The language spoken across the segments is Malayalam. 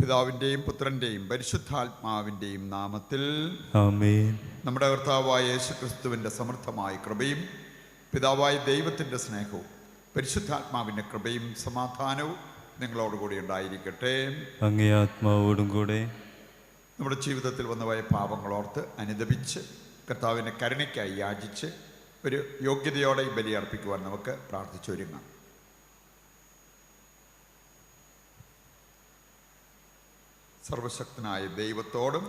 പിതാവിൻ്റെയും പുത്രൻ്റെയും പരിശുദ്ധാത്മാവിൻ്റെയും നാമത്തിൽ ആമേൻ. നമ്മുടെ കർത്താവായ യേശുക്രിസ്തുവിൻ്റെ സമൃദ്ധമായ കൃപയും പിതാവായ ദൈവത്തിൻ്റെ സ്നേഹവും പരിശുദ്ധാത്മാവിൻ്റെ കൃപയും സമാധാനവും നിങ്ങളോടുകൂടി ഉണ്ടായിരിക്കട്ടെ. അങ്ങേ ആത്മാവോടും കൂടെ. നമ്മുടെ ജീവിതത്തിൽ വന്നുപോയ പാപങ്ങളോർത്ത് അനുദപിച്ച് കർത്താവിൻ്റെ കരുണയ്ക്കായി യാചിച്ച് ഒരു യോഗ്യതയോടെ ഈ ബലി അർപ്പിക്കുവാൻ നമുക്ക് പ്രാർത്ഥിച്ചൊരുങ്ങാം. സർവശക്തനായ ദൈവത്തോടും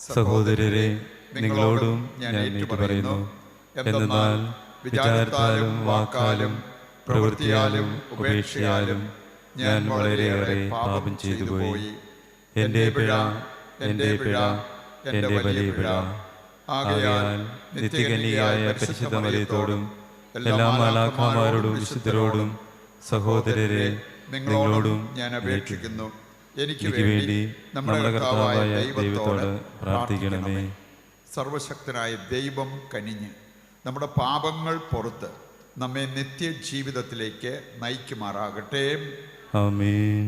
സഹോദരരെ നിങ്ങളോടും ഞാൻ ഏറ്റുപറയുന്നു, എന്തെന്നാൽ വിചാരത്താലും വാക്കാലും പ്രവൃത്തിയാലും ഉപേക്ഷയാലും ഞാൻ വളരെയേറെ പാപം ചെയ്തുപോയി. എൻ്റെ പിഴ, എൻ്റെ പിഴ, എൻ്റെ വലിയ പിഴ. ആകയാൽ നിത്യകന്യകയായ പരിശുദ്ധ മറിയത്തോടും എല്ലാ മാലാഖമാരോടും വിശുദ്ധരോടും സഹോദരരെ നിങ്ങളോടും ഞാൻ അപേക്ഷിക്കുന്നു, എനിക്ക് വേണ്ടി നമ്മുടെ കർത്താവായ ദൈവത്തോട് പ്രാർത്ഥിക്കണമേ. സർവശക്തനായ ദൈവം കനിഞ്ഞ് നമ്മുടെ പാപങ്ങൾ പുറത്ത് നമ്മെ നിത്യജീവിതത്തിലേക്ക് നയിക്കുമാറാകട്ടെ. ആമേൻ.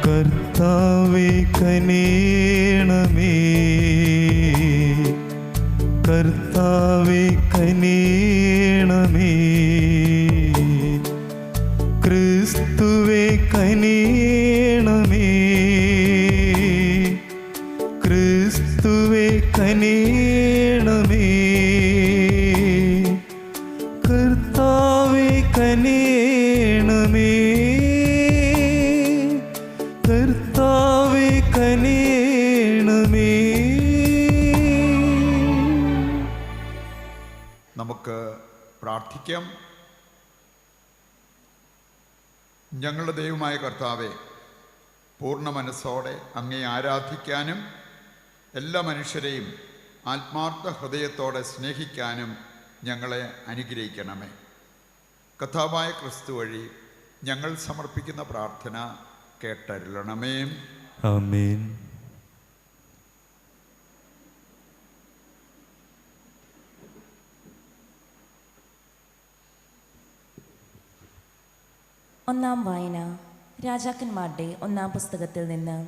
കർത്താവേ കനിയണമേ, കർത്താവേ കനിയണമേ, ക്രിസ്തുവേ കനിയണമേ, ക്രിസ്തുവേ കനിയണമേ, കർത്താവേ കനിയണമേ, കർത്താവേ കനിയണമേ. നമുക്ക് പ്രാർത്ഥിക്കാം. ഞങ്ങളുടെ ദൈവമായ കർത്താവെ, പൂർണ്ണ മനസ്സോടെ അങ്ങേ ആരാധിക്കാനും എല്ലാ മനുഷ്യരെയും ആത്മാർത്ഥ ഹൃദയത്തോടെ സ്നേഹിക്കാനും ഞങ്ങളെ അനുഗ്രഹിക്കണമേ. കർത്താവായ ക്രിസ്തു വഴി ഞങ്ങൾ സമർപ്പിക്കുന്ന പ്രാർത്ഥന കേട്ടരുളണമേ. ആമേൻ. ഒന്നാം വായന രാജാക്കന്മാരുടെ ഒന്നാം പുസ്തകത്തിൽ നിന്ന്.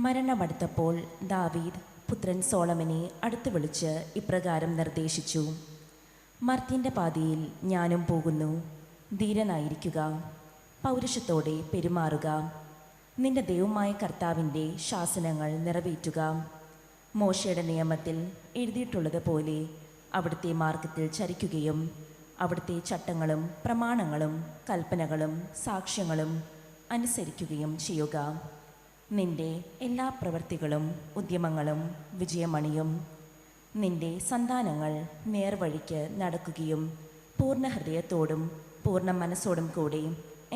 മരണമടുത്തപ്പോൾ ദാവീദ് പുത്രൻ സോളമനെ അടുത്ത് വിളിച്ച് ഇപ്രകാരം നിർദ്ദേശിച്ചു: മർത്യൻ്റെ പാതയിൽ ഞാനും പോകുന്നു. ധീരനായിരിക്കുക, പൗരുഷത്തോടെ പെരുമാറുക, നിന്റെ ദൈവമായ കർത്താവിൻ്റെ ശാസനങ്ങൾ നിറവേറ്റുക. മോശയുടെ നിയമത്തിൽ എഴുതിയിട്ടുള്ളതുപോലെ അവിടുത്തെ മാർഗത്തിൽ ചരിക്കുകയും അവിടുത്തെ ചട്ടങ്ങളും പ്രമാണങ്ങളും കൽപ്പനകളും സാക്ഷ്യങ്ങളും അനുസരിക്കുകയും ചെയ്യുക. നിന്റെ എല്ലാ പ്രവൃത്തികളും ഉദ്യമങ്ങളും വിജയമണിയും. നിന്റെ സന്താനങ്ങൾ നേർവഴിക്ക് നടക്കുകയും പൂർണ്ണ ഹൃദയത്തോടും പൂർണ്ണ മനസ്സോടും കൂടി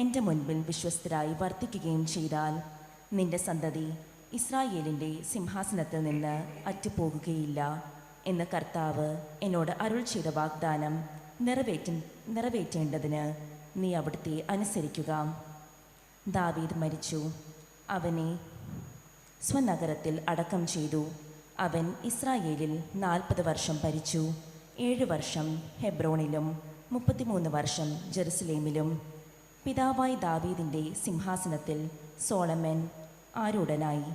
എൻ്റെ മുൻപിൽ വിശ്വസ്തരായി വർത്തിക്കുകയും ചെയ്താൽ നിന്റെ സന്തതി ഇസ്രായേലിൻ്റെ സിംഹാസനത്തിൽ നിന്ന് അറ്റുപോകുകയില്ല എന്ന് കർത്താവ് എന്നോട് അരുൾ ചെയ്ത വാഗ്ദാനം നിറവേറ്റേണ്ടതിന് നീ അവിടുത്തെ അനുസരിക്കുക. ദാവീദ് മരിച്ചു, അവനെ സ്വനഗരത്തിൽ അടക്കം ചെയ്തു. അവൻ ഇസ്രായേലിൽ 40 വർഷം ഭരിച്ചു. 7 വർഷം ഹെബ്രോണിലും 33 വർഷം ജെറുസലേമിലും. പിതാവായ ദാവീദിൻ്റെ സിംഹാസനത്തിൽ സോളമൻ ആരൂഢനായി.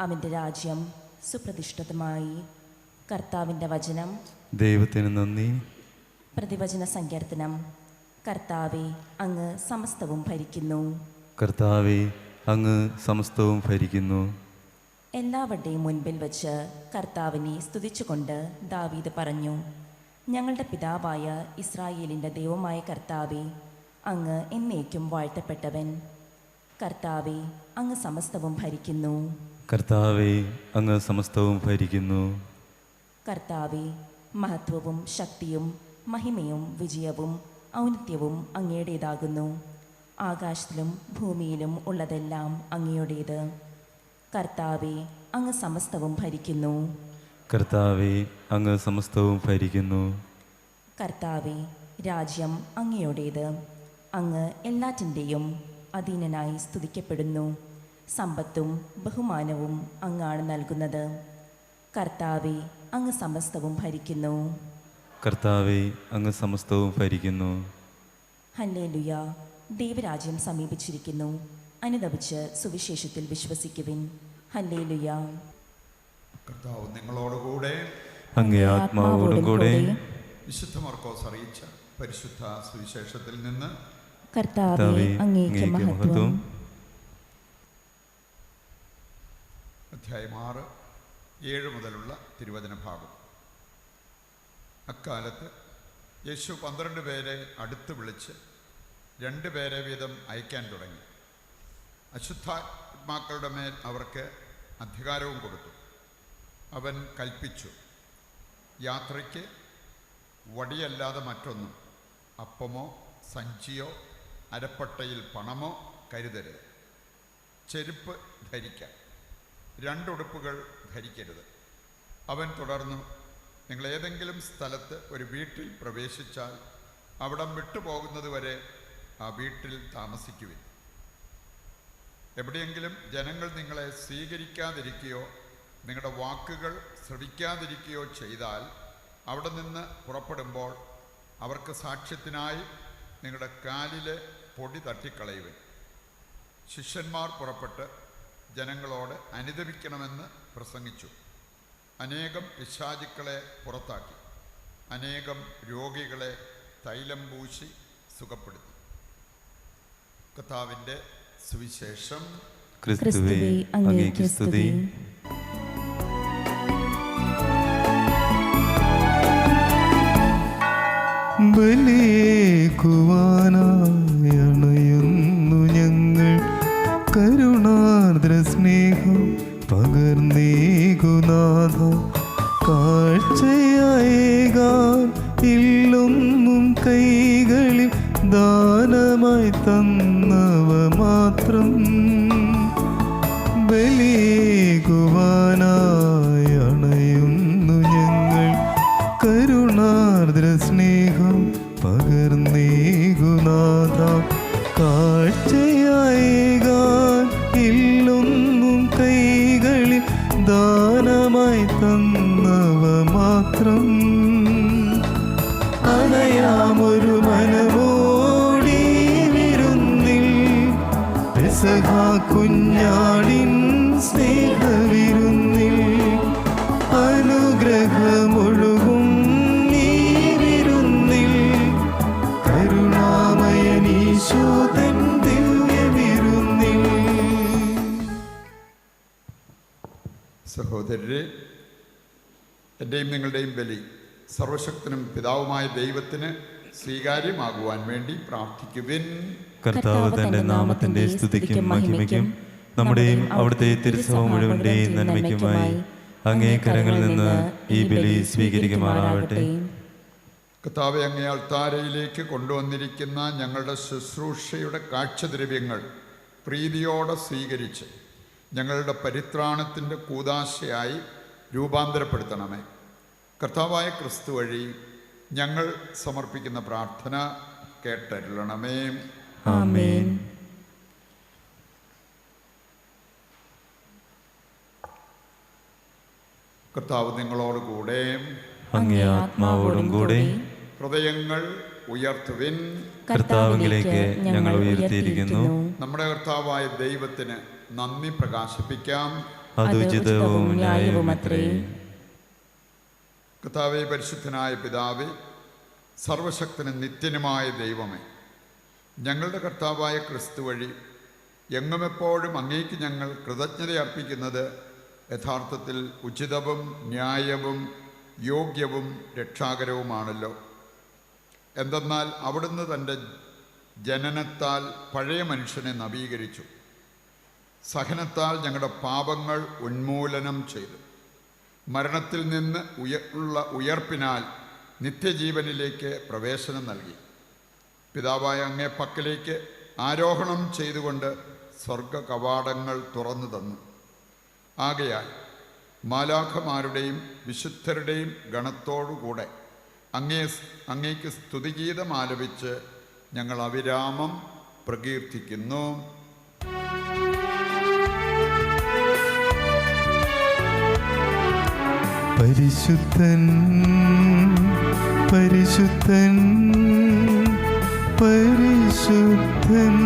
അവൻ്റെ രാജ്യം സുപ്രതിഷ്ഠിതമായി. കർത്താവിൻ്റെ വചനം. ദൈവത്തിന് നന്ദി. പ്രതിവചന സങ്കീർത്തനം. കർത്താവേ, അങ്ങ് സമസ്തവും ഭരിക്കുന്നു. കർത്താവേ, അങ്ങ് സമസ്തവും ഭരിക്കുന്നു. എല്ലാവരുടെയും മുൻപിൽ വച്ച് കർത്താവിനെ സ്തുതിച്ചുകൊണ്ട് ദാവീദ് പറഞ്ഞു: ഞങ്ങളുടെ പിതാവായ ഇസ്രായേലിൻ്റെ ദൈവമായ കർത്താവേ, അങ്ങ് എന്നേക്കും വാഴ്ത്തപ്പെട്ടവൻ. കർത്താവേ, അങ്ങ് സമസ്തവും ഭരിക്കുന്നു. കർത്താവേ, അങ്ങ് സമസ്തവും ഭരിക്കുന്നു. കർത്താവേ, മഹത്വവും ശക്തിയും മഹിമയും വിജയവും ഔന്നത്യവും അങ്ങയുടേതാകുന്നു. ആകാശത്തിലും ഭൂമിയിലും ഉള്ളതെല്ലാം അങ്ങയുടേത്. കർത്താവേ, അങ്ങ് സമസ്തവും ഭരിക്കുന്നു. കർത്താവേ, അങ്ങ് സമസ്തവും ഭരിക്കുന്നു. കർത്താവേ, രാജ്യം അങ്ങയുടേത്. അങ്ങ് എല്ലാറ്റിൻ്റെയും അധീനനായി സ്തുതിക്കപ്പെടുന്നു. സമ്പത്തും ബഹുമാനവും അങ്ങാണ് നൽകുന്നത്. കർത്താവേ, അങ്ങ് സമസ്തവും ഭരിക്കുന്നു. കർത്താവെ, അങ്ങ് സമസ്തവും ഭരിക്കുന്നു. ഹല്ലേലൂയ. ദൈവരാജ്യം സമീപിച്ചിരിക്കുന്നു. അനുദപിച്ച് സുവിശേഷത്തിൽ വിശ്വസിക്കുവിൻ. ഹല്ലേലൂയ. കർത്താവ് നിങ്ങളോടുകൂടെ. അങ്ങേ ആത്മാവോടും കൂടെ. വിശുദ്ധ മർക്കോസ് അറിയിച്ച പരിശുദ്ധ സുവിശേഷത്തിൽ നിന്ന് കർത്താവേ, അങ്ങേക്ക് മഹത്വം. അധ്യായം 6, 7 മുതലുള്ള തിരുവചന ഭാഗം. അക്കാലത്ത് യേശു 12 പേരെ അടുത്ത് വിളിച്ച് 2 പേരെ വീതം അയക്കാൻ തുടങ്ങി. അശുദ്ധാത്മാക്കളുടെ മേൽ അവർക്ക് അധികാരവും കൊടുത്തു. അവൻ കൽപ്പിച്ചു, യാത്രയ്ക്ക് വടിയല്ലാതെ മറ്റൊന്നും, അപ്പമോ സഞ്ചിയോ അരപ്പട്ടയിൽ പണമോ കരുതരുത്. ചെരുപ്പ് ധരിക്കാം, 2 ഉടുപ്പുകൾ ധരിക്കരുത്. അവൻ തുടർന്നു, നിങ്ങൾ ഏതെങ്കിലും സ്ഥലത്ത് ഒരു വീട്ടിൽ പ്രവേശിച്ചാൽ അവിടം വിട്ടുപോകുന്നതുവരെ ആ വീട്ടിൽ താമസിക്കുവിൻ. എവിടെയെങ്കിലും ജനങ്ങൾ നിങ്ങളെ സ്വീകരിക്കാതിരിക്കുകയോ നിങ്ങളുടെ വാക്കുകൾ ശ്രവിക്കാതിരിക്കുകയോ ചെയ്താൽ അവിടെ നിന്ന് പുറപ്പെടുമ്പോൾ അവർക്ക് സാക്ഷ്യത്തിനായി നിങ്ങളുടെ കാലിലെ പൊടി തട്ടിക്കളയുവിൻ. ശിഷ്യന്മാർ പുറപ്പെട്ട് ജനങ്ങളോട് അനുദപിക്കണമെന്ന് പ്രസംഗിച്ചു. അനേകം പിശാചുക്കളെ പുറത്താക്കി, അനേകം രോഗികളെ തൈലം പൂശി സുഖപ്പെടുത്തി. കർത്താവിൻ്റെ സുവിശേഷം. ക്രിസ്തുവേ, അങ്ങേക്ക് സ്തുതി. ബലിയേകുവാനായി അണയുന്നു ഞങ്ങൾ, കരുണാർദ്ര സ്നേഹം പകർന്നേകുനാഥ. കാഴ്ചയായേകാൻ ഇല്ലൊന്നും കൈകളിൽ ദാനമായി തന്നവ മാത്രം. ബലിയേകുവാനായി അണയുന്നു ഞങ്ങൾ, കരുണാർദ്ര സ്നേഹം പകർന്നേകുനാഥ. കാഴ്ചയായേകാൻ ഇല്ലൊന്നും കൈകളിൽ ദാനമായി തന്നവ മാത്രം. അണയാമൊരു മനമോടി വിരുന്നിൽ, പെസഹ കുഞ്ഞാടിൻ സ്നേഹവിരുന്നിൽ, അനുഗ്രഹമൊഴുകും നീ വിരുന്നിൽ, കരുണാമയനീശോ തൻ ദിവ്യവിരുന്നിൽ. സഹോദരരെ, എൻ്റെയും നിങ്ങളുടെയും ബലി സർവശക്തനും പിതാവുമായ ദൈവത്തിന് സ്വീകാര്യമാകുവാൻ വേണ്ടി പ്രാർത്ഥിക്കുവിൻ. കർത്താവ് തന്റെ നാമത്തിന്റെ സ്തുതിക്കും മഹിമയ്ക്കും നമ്മുടെയും അവിടുത്തെ തിരുസഭ മുഴുവന്റെയും നന്മയ്ക്കുമായി അങ്ങേ കരങ്ങളിൽ നിന്ന് ഈ ബലി സ്വീകരിക്കുമാറാവട്ടെ. കർത്താവെ, അങ്ങേ അൾത്താരയിലേക്ക് കൊണ്ടുവന്നിരിക്കുന്ന ഞങ്ങളുടെ ശുശ്രൂഷയുടെ കാഴ്ചദ്രവ്യങ്ങൾ പ്രീതിയോടെ സ്വീകരിച്ച് ഞങ്ങളുടെ പരിത്രാണത്തിൻ്റെ കൂദാശയായി രൂപാന്തരപ്പെടുത്തണമേ. കർത്താവായ ക്രിസ്തു വഴി ഞങ്ങൾ സമർപ്പിക്കുന്ന പ്രാർത്ഥന കേട്ടരുളണമേ. ആമേൻ. കർത്താവ് നിങ്ങളോടുകൂടെ. അങ്ങേ ആത്മാവോടും കൂടെ. ഹൃദയങ്ങൾ ഉയർത്തുവിൻ. കർത്താവിലേക്ക് ഞങ്ങൾ ഉയർത്തിയിരിക്കുന്നു. നമ്മുടെ കർത്താവായ ദൈവത്തിന് നന്ദി പ്രകാശിപ്പിക്കാം. അത് ഉചിതവും ന്യായവുമത്രേ. കർത്താവേ, പരിശുദ്ധനായ പിതാവേ, സർവശക്തനും നിത്യനുമായ ദൈവമേ, ഞങ്ങളുടെ കർത്താവായ ക്രിസ്തു വഴി എങ്ങുമെപ്പോഴും അങ്ങേക്ക് ഞങ്ങൾ കൃതജ്ഞത അർപ്പിക്കുന്നത് യഥാർത്ഥത്തിൽ ഉചിതവും ന്യായവും യോഗ്യവും രക്ഷാകരവുമാണല്ലോ. എന്തെന്നാൽ അവിടുന്ന് തൻ്റെ ജനനത്താൽ പഴയ മനുഷ്യനെ നവീകരിച്ചു, സഹനത്താൽ ഞങ്ങളുടെ പാപങ്ങൾ ഉന്മൂലനം ചെയ്തു, മരണത്തിൽ നിന്ന് ഉയർപ്പിനാൽ നിത്യജീവനിലേക്ക് പ്രവേശനം നൽകി. പിതാവായ അങ്ങേ പക്കലേക്ക് ആരോഹണം ചെയ്തുകൊണ്ട് സ്വർഗ കവാടങ്ങൾ തുറന്നു തന്നു. ആകയാൽ മാലാഖമാരുടെയും വിശുദ്ധരുടെയും ഗണത്തോടുകൂടെ അങ്ങേക്ക് സ്തുതിഗീതം ആലപിച്ച് ഞങ്ങൾ അവിരാമം പ്രകീർത്തിക്കുന്നു. പരിശുദ്ധൻ പരിശുദ്ധൻ പരിശുദ്ധൻ.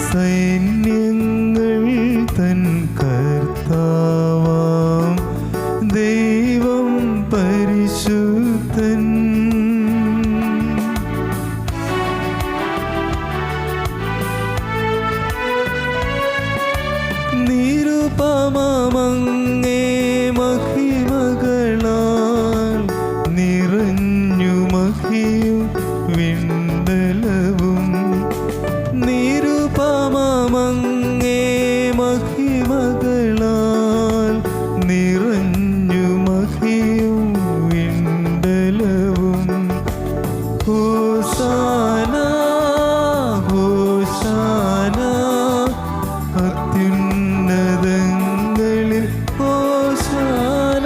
സൈന്യങ്ങൾ തൻ കർത്താവാം ദൈവം പരിശുദ്ധൻ. നിരുപമമങ്ങേ മഹിമകളാൽ നിറഞ്ഞു മഹിയും വിണ്ടലവും. നിരുപമമങ്ങേ മഹിമകളാൽ നിറഞ്ഞു മഹിയും വിണ്ടലവും. ഹോസാന ഹോസാന അത്യുന്നതങ്ങളിൽ ഹോസാന.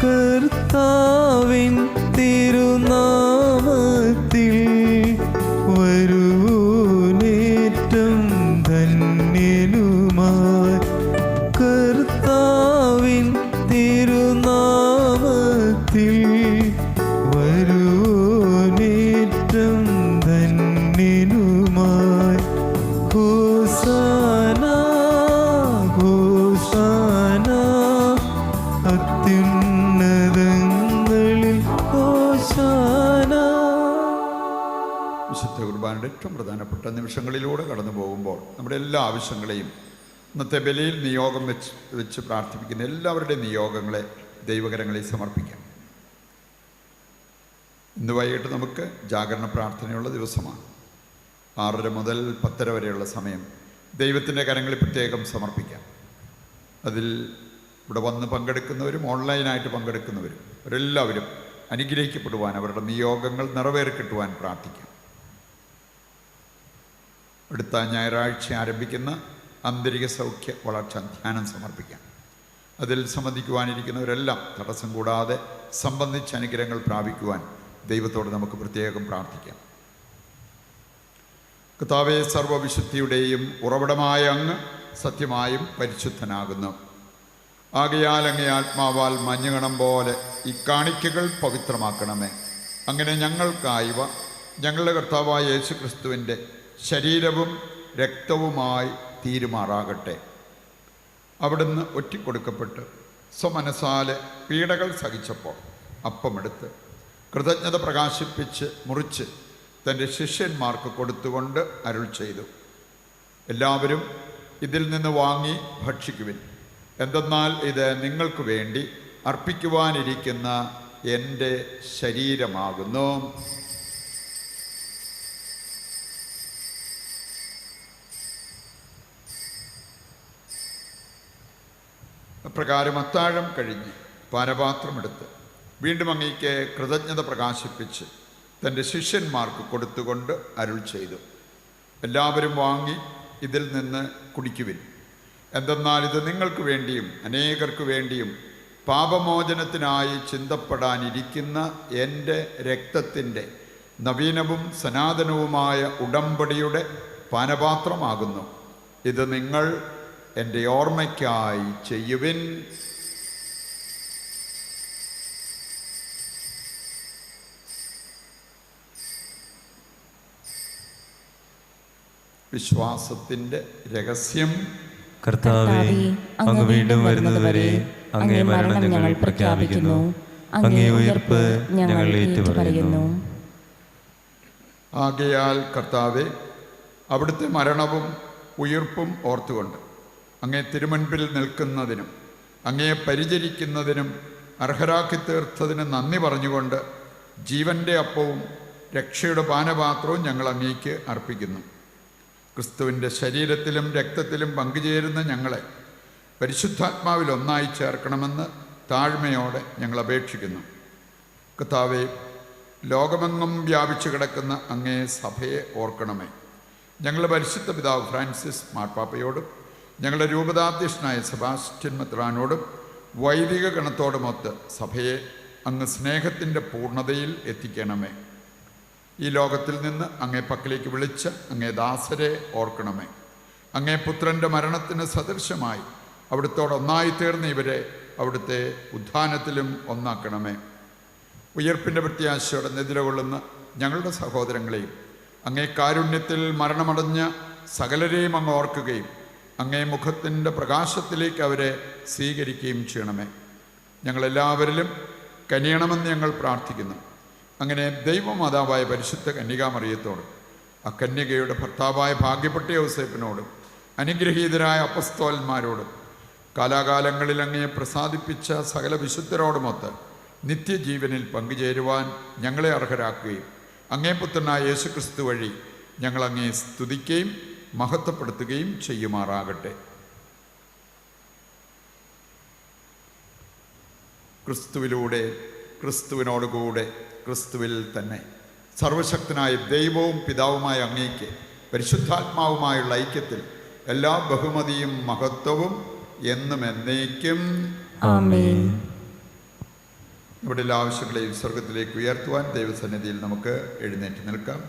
കർത്താവിൻ തിരുനാമത്തിൽ വരുവോനേറ്റം ധന്യനുമായി. കർത്താവിൻ തിരുനാമത്തിൽ വരുവോനേറ്റം ധന്യനുമായി. ഹോസാന ഹോസാന അത്യുന്നതങ്ങളിൽ ഹോസാന. വിശുദ്ധ കുർബാനയുടെ ഏറ്റവും പ്രധാനപ്പെട്ട നിമിഷങ്ങളിലൂടെ കടന്നു പോകുമ്പോൾ നമ്മുടെ എല്ലാ ആവശ്യങ്ങളെയും ഇന്നത്തെ ബലിയിൽ നിയോഗം വെച്ച് പ്രാർത്ഥിപ്പിക്കുന്ന എല്ലാവരുടെയും നിയോഗങ്ങളെ ദൈവകരങ്ങളിൽ സമർപ്പിക്കാം. ഇന്ന് വൈകിട്ട് നമുക്ക് ജാഗരണ പ്രാർത്ഥനയുള്ള ദിവസമാണ്. 6:30 മുതൽ 10:30 വരെയുള്ള സമയം ദൈവത്തിൻ്റെ കരങ്ങളിൽ പ്രത്യേകം സമർപ്പിക്കാം. അതിൽ ഇവിടെ വന്ന് പങ്കെടുക്കുന്നവരും ഓൺലൈനായിട്ട് പങ്കെടുക്കുന്നവരും അവരെല്ലാവരും അനുഗ്രഹിക്കപ്പെടുവാൻ, അവരുടെ നിയോഗങ്ങൾ നിറവേറിക്കിട്ടുവാൻ പ്രാർത്ഥിക്കാം. അടുത്ത ഞായറാഴ്ച ആരംഭിക്കുന്ന ആന്തരിക സൗഖ്യ വളർച്ച ധ്യാനം സമർപ്പിക്കാം. അതിൽ സംബന്ധിക്കുവാനിരിക്കുന്നവരെല്ലാം തടസ്സം കൂടാതെ സംബന്ധിച്ച അനുഗ്രഹങ്ങൾ പ്രാപിക്കുവാൻ ദൈവത്തോട് നമുക്ക് പ്രത്യേകം പ്രാർത്ഥിക്കാം. കർത്താവേ, സർവ്വവിശുദ്ധിയുടെയും ഉറവിടമായ അങ്ങ് സത്യമായും പരിശുദ്ധനാകുന്നു. ആകയാൽ അങ്ങേ ആത്മാവാൽ മഞ്ഞുകണം പോലെ ഈ കാണിക്കകൾ പവിത്രമാക്കണമേ. അങ്ങനെ ഞങ്ങൾക്കായവ ഞങ്ങളുടെ കർത്താവായ യേശു ക്രിസ്തുവിൻ്റെ ശരീരവും രക്തവുമായി തീരുമാറാകട്ടെ. അവിടുന്ന് ഒറ്റിക്കൊടുക്കപ്പെട്ട് സ്വമനസാലെ പീഡകൾ സഹിച്ചപ്പോൾ അപ്പമെടുത്ത് കൃതജ്ഞത പ്രകാശിപ്പിച്ച് മുറിച്ച് തൻ്റെ ശിഷ്യന്മാർക്ക് കൊടുത്തുകൊണ്ട് അരുൾ ചെയ്തു, എല്ലാവരും ഇതിൽ നിന്ന് വാങ്ങി ഭക്ഷിക്കുവിൻ. എന്തെന്നാൽ ഇത് നിങ്ങൾക്ക് വേണ്ടി അർപ്പിക്കുവാനിരിക്കുന്ന എൻ്റെ ശരീരമാകുന്നു. അപ്രകാരം അത്താഴം കഴിഞ്ഞ് പാനപാത്രമെടുത്ത് വീണ്ടും അങ്ങേക്ക് കൃതജ്ഞത പ്രകാശിപ്പിച്ച് തൻ്റെ ശിഷ്യന്മാർക്ക് കൊടുത്തുകൊണ്ട് അരുൾ ചെയ്തു, എല്ലാവരും വാങ്ങി ഇതിൽ നിന്ന് കുടിക്കുവിൻ. എന്തെന്നാൽ ഇത് നിങ്ങൾക്ക് വേണ്ടിയും അനേകർക്ക് വേണ്ടിയും പാപമോചനത്തിനായി ചിന്തപ്പെടാനിരിക്കുന്ന എൻ്റെ രക്തത്തിൻ്റെ നവീനവും സനാതനവുമായ ഉടമ്പടിയുടെ പാനപാത്രമാകുന്നു. ഇത് നിങ്ങൾ എൻ്റെ ഓർമ്മയ്ക്കായി ചെയ്യുവിൻ. വിശ്വാസത്തിൻ്റെ രഹസ്യം. കർത്താവേ, അങ്ങ് വീണ്ടും വരുന്നതുവരെ അങ്ങേ മരണം ഞങ്ങൾ പ്രഖ്യാപിക്കുന്നു, അങ്ങേ ഉയർപ്പ് ഞങ്ങൾ ഏറ്റുപറയുന്നു. ആകയാൽ കർത്താവേ, അവിടുത്തെ മരണവും ഉയിർപ്പും ഓർത്തുകൊണ്ട് അങ്ങേ തിരുമുൻപിൽ നിൽക്കുന്നതിനും അങ്ങയെ പരിചരിക്കുന്നതിനും അർഹരാക്കി തീർത്തതിന് നന്ദി പറഞ്ഞുകൊണ്ട് ജീവൻ്റെ അപ്പവും രക്ഷയുടെ പാനപാത്രവും ഞങ്ങൾ അങ്ങേക്ക് അർപ്പിക്കുന്നു. ക്രിസ്തുവിൻ്റെ ശരീരത്തിലും രക്തത്തിലും പങ്കുചേരുന്ന ഞങ്ങളെ പരിശുദ്ധാത്മാവിൽ ഒന്നായി ചേർക്കണമെന്ന് താഴ്മയോടെ ഞങ്ങൾ അപേക്ഷിക്കുന്നു. കർത്താവേ, ലോകമെങ്ങും വ്യാപിച്ചു കിടക്കുന്ന അങ്ങേ സഭയെ ഓർക്കണമേ. ഞങ്ങളുടെ പരിശുദ്ധ പിതാവ് ഫ്രാൻസിസ് മാർപ്പാപ്പയോടും ഞങ്ങളുടെ രൂപതാധ്യക്ഷനായ സെബാസ്റ്റ്യൻ മെത്രാനോടും വൈദിക ഗണത്തോടുമൊത്ത് സഭയെ അങ്ങ് സ്നേഹത്തിൻ്റെ പൂർണ്ണതയിൽ എത്തിക്കണമേ. ഈ ലോകത്തിൽ നിന്ന് അങ്ങേ പക്കലേക്ക് വിളിച്ച് അങ്ങേ ദാസരെ ഓർക്കണമേ. അങ്ങേ പുത്രൻ്റെ മരണത്തിന് സദൃശമായി അവിടുത്തോട് ഒന്നായി തീർന്ന ഇവരെ അവിടുത്തെ ഉത്ഥാനത്തിലും ഒന്നാക്കണമേ. ഉയർപ്പിൻ്റെ പ്രത്യാശയോടെ നിദ്രകൊള്ളുന്ന ഞങ്ങളുടെ സഹോദരങ്ങളെയും അങ്ങേ കാരുണ്യത്തിൽ മരണമടഞ്ഞ സകലരെയും അങ്ങ് ഓർക്കുകയും അങ്ങേ മുഖത്തിൻ്റെ പ്രകാശത്തിലേക്ക് അവരെ സ്വീകരിക്കുകയും ചെയ്യണമേ. ഞങ്ങളെല്ലാവരിലും കനിയണമെന്ന് ഞങ്ങൾ പ്രാർത്ഥിക്കുന്നു. അങ്ങനെ ദൈവമാതാവായ പരിശുദ്ധ കന്യകാമറിയത്തോട് അക്കന്യകയുടെ ഭർത്താവായ ഭാഗ്യപ്പെട്ട യോസേപ്പിനോടും അനുഗ്രഹീതരായ അപ്പസ്തോലന്മാരോടും കാലാകാലങ്ങളിൽ അങ്ങേ പ്രസാദിപ്പിച്ച സകല വിശുദ്ധരോടുമൊത്ത് നിത്യജീവനിൽ പങ്കുചേരുവാൻ ഞങ്ങളെ അർഹരാക്കുകയും അങ്ങേ പുത്രനായ യേശുക്രിസ്തു വഴി ഞങ്ങളങ്ങേ സ്തുതിക്കുകയും മഹത്വപ്പെടുത്തുകയും ചെയ്യുമാറാകട്ടെ. ക്രിസ്തുവിലൂടെ, ക്രിസ്തുവിനോടുകൂടെ, ക്രിസ്തുവിൽ തന്നെ സർവശക്തനായ ദൈവവും പിതാവുമായ അങ്ങേക്ക് പരിശുദ്ധാത്മാവുമായുള്ള ഐക്യത്തിൽ എല്ലാ ബഹുമതിയും മഹത്വവും എന്നും എന്നേക്കും ആമേൻ. ഇവിടെ എല്ലാ ആവശ്യങ്ങളെയും സ്വർഗത്തിലേക്ക് ഉയർത്തുവാൻ ദൈവസന്നിധിയിൽ നമുക്ക് എഴുന്നേറ്റ് നിൽക്കാം.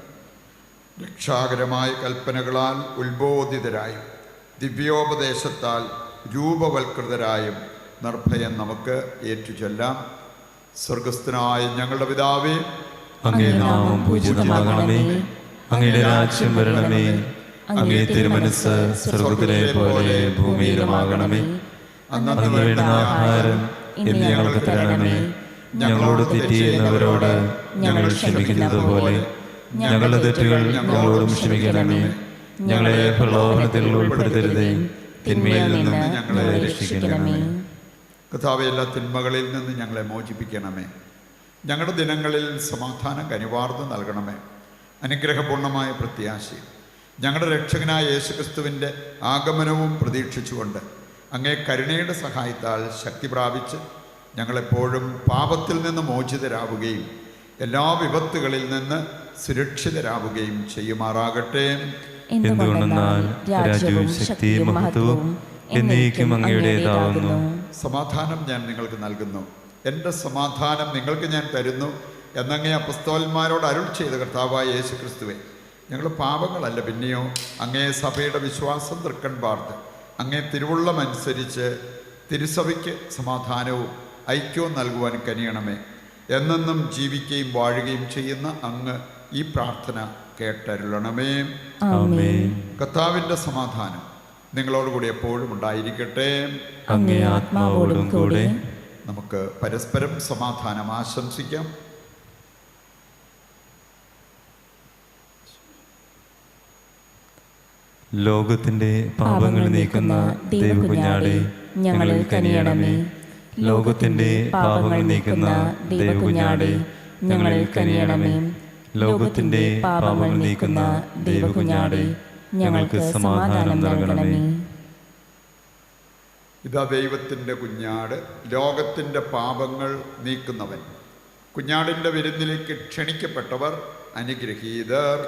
രക്ഷാകരമായ കൽപ്പനകളാൽ ഉത്ബോധിതരായും ദിവ്യോപദേശത്താൽ രൂപവൽകൃതരായും നിർഭയം നമുക്ക് ഏറ്റുചൊല്ലാം. സ്വർഗസ്ഥനായ ഞങ്ങളുടെ പിതാവേ, അങ്ങേ നാമം പൂജിതമാകണമേ. അങ്ങയുടെ രാജ്യം വരണമേ. അങ്ങേ തിരുമനസ്സ് സ്വർഗ്ഗത്തിലെ പോലെ ഭൂമിയിലുമാകണമേ. അന്ന് വേണ്ട ആഹാരം ഇന്ന് ഞങ്ങൾക്ക് തരണമേ. ഞങ്ങളോട് തെറ്റ് ചെയ്യുന്നവരോട് ഞങ്ങൾ ക്ഷമിക്കുന്നത് പോലെ ഞങ്ങളുടെ തെറ്റുകൾ ഞങ്ങളോടും ക്ഷമിക്കണമേ. ഞങ്ങളെ പ്രലോഭനത്തിൽ ഉൾപ്പെടുത്തരുതേ, തിന്മയിൽ നിന്ന് ഞങ്ങളെ രക്ഷിക്കണമേ. കർത്താവേ, എല്ലാ തിന്മകളിൽ നിന്ന് ഞങ്ങളെ മോചിപ്പിക്കണമേ. ഞങ്ങളുടെ ദിനങ്ങളിൽ സമാധാനം കനിവാർന്ന് നൽകണമേ. അനുഗ്രഹപൂർണമായ പ്രത്യാശയും ഞങ്ങളുടെ രക്ഷകനായ യേശുക്രിസ്തുവിൻ്റെ ആഗമനവും പ്രതീക്ഷിച്ചുകൊണ്ട് അങ്ങേ കരുണയുടെ സഹായത്താൽ ശക്തി പ്രാപിച്ച് ഞങ്ങളെപ്പോഴും പാപത്തിൽ നിന്ന് മോചിതരാവുകയും എല്ലാ വിപത്തുകളിൽ നിന്ന് സുരക്ഷിതരാവുകയും ചെയ്യുമാറാകട്ടെ. എന്തുകൊണ്ടെന്നാൽ രാജ്യവും ശക്തിയും മഹത്വവും എന്നേക്കും അങ്ങയുടേതാകുന്നു. സമാധാനം ഞാൻ നിങ്ങൾക്ക് നൽകുന്നു, എൻ്റെ സമാധാനം നിങ്ങൾക്ക് ഞാൻ തരുന്നു എന്നങ്ങേ അപ്പസ്തോലന്മാരോട് അരുൾ ചെയ്ത കർത്താവായ യേശുക്രിസ്തുവേ, ഞങ്ങളുടെ പാപങ്ങളല്ല പിന്നെയോ അങ്ങേ സഭയുടെ വിശ്വാസം തൃക്കൺ പാർത്ത് അങ്ങേ തിരുവുള്ളമനുസരിച്ച് തിരുസഭയ്ക്ക് സമാധാനവും ഐക്യവും നൽകുവാൻ കനിയണമേ. എന്നെന്നും ജീവിക്കുകയും വാഴുകയും ചെയ്യുന്ന അങ്ങ് ഈ പ്രാർത്ഥന കേട്ടരുളണമേ. കർത്താവിൻ്റെ സമാധാനം നിങ്ങളോടുകൂടി എപ്പോഴും ഉണ്ടായിരിക്കട്ടെ. അങ്ങേ ആത്മാവോടും കൂടെ. നമുക്ക് പരസ്പരം സമാധാനം ആശംസിക്കാം. ലോകത്തിന്റെ പാപങ്ങൾ നീക്കുന്ന ദൈവകുഞ്ഞാടേ, ഞങ്ങളിൽ കനിയണമേ. ലോകത്തിന്റെ പാപങ്ങൾ നീക്കുന്ന ദൈവകുഞ്ഞാടേ, ഞങ്ങളിൽ കനിയണമേ. ലോകത്തിന്റെ പാപങ്ങൾ നീക്കുന്ന ദൈവകുഞ്ഞാടേ, ഞങ്ങൾക്ക് സമാധാനം നൽകണമേ. ഇതാ ദൈവത്തിൻ്റെ കുഞ്ഞാട്, ലോകത്തിൻ്റെ പാപങ്ങൾ നീക്കുന്നവൻ. കുഞ്ഞാടിൻ്റെ വിരുന്നിലേക്ക് ക്ഷണിക്കപ്പെട്ടവർ അനുഗ്രഹീതർ.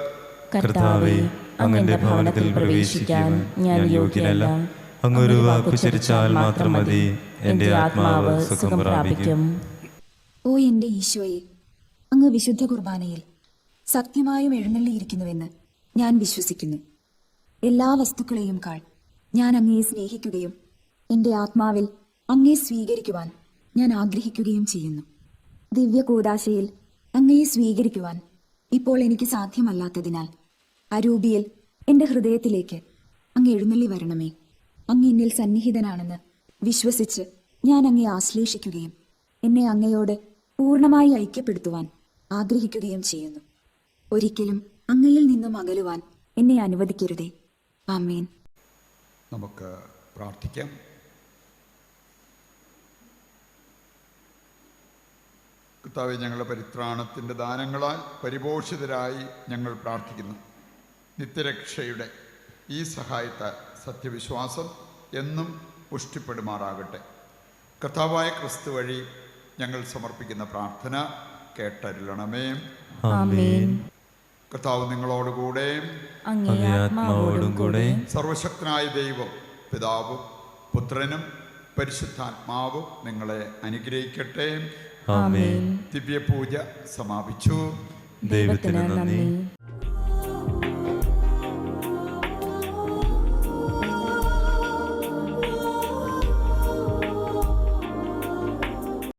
കർത്താവേ, അങ്ങന്റെ ഭവനത്തിൽ പ്രവേശിക്കാൻ ഞാൻ യോഗ്യനല്ല. അങ്ങൊരു വാക്കുച്ചരിച്ചാൽ മാത്രം മതി, എന്റെ ആത്മാവ് സുഖം പ്രാപിക്കും. ഓ എന്റെ ഈശോയെ, അങ്ങ് വിശുദ്ധ കുർബാനയിൽ സത്യമായും എഴുന്നള്ളിയിരിക്കുന്നുവെന്ന് ഞാൻ വിശ്വസിക്കുന്നു. എല്ലാ വസ്തുക്കളെയും കാൾ ഞാൻ അങ്ങയെ സ്നേഹിക്കുകയും എന്റെ ആത്മാവിൽ അങ്ങയെ സ്വീകരിക്കുവാൻ ഞാൻ ആഗ്രഹിക്കുകയും ചെയ്യുന്നു. ദിവ്യ കൂദാശയിൽ അങ്ങയെ സ്വീകരിക്കുവാൻ ഇപ്പോൾ എനിക്ക് സാധ്യമല്ലാത്തതിനാൽ അരൂപിയിൽ എന്റെ ഹൃദയത്തിലേക്ക് അങ്ങ് എഴുന്നള്ളി വരണമേ. അങ്ങ് എന്നിൽ സന്നിഹിതനാണെന്ന് വിശ്വസിച്ച് ഞാൻ അങ്ങയെ ആശ്ലേഷിക്കുകയും എന്നെ അങ്ങയോട് പൂർണ്ണമായി ഐക്യപ്പെടുത്തുവാൻ ആഗ്രഹിക്കുകയും ചെയ്യുന്നു. ഒരിക്കലും അങ്ങയിൽ നിന്നും അകലുവാൻ എന്നെ അനുവദിക്കരുതേ. ആമേൻ. നമുക്ക് പ്രാർത്ഥിക്കാം. കർത്താവേ, ഞങ്ങളുടെ പരിത്രാണത്തിൻ്റെ ദാനങ്ങളാൽ പരിപോഷിതരായി ഞങ്ങൾ പ്രാർത്ഥിക്കുന്നു. നിത്യരക്ഷയുടെ ഈ സഹായത്താൽ സത്യവിശ്വാസം എന്നും പുഷ്ടിപ്പെടുമാറാകട്ടെ. കർത്താവായ ക്രിസ്തു വഴി ഞങ്ങൾ സമർപ്പിക്കുന്ന പ്രാർത്ഥന കേട്ടരുളണമേ. ആമേൻ. കർത്താവ് നിങ്ങളോടുകൂടെ, അങ്ങേ ആത്മാവോടും കൂടെ. സർവശക്തനായ ദൈവം പിതാവും പുത്രനും പരിശുദ്ധാത്മാവും നിങ്ങളെ അനുഗ്രഹിക്കട്ടെ. ആമേൻ. ദിവ്യപൂജ സമാപിച്ചു. ദൈവത്തിന് നന്ദി.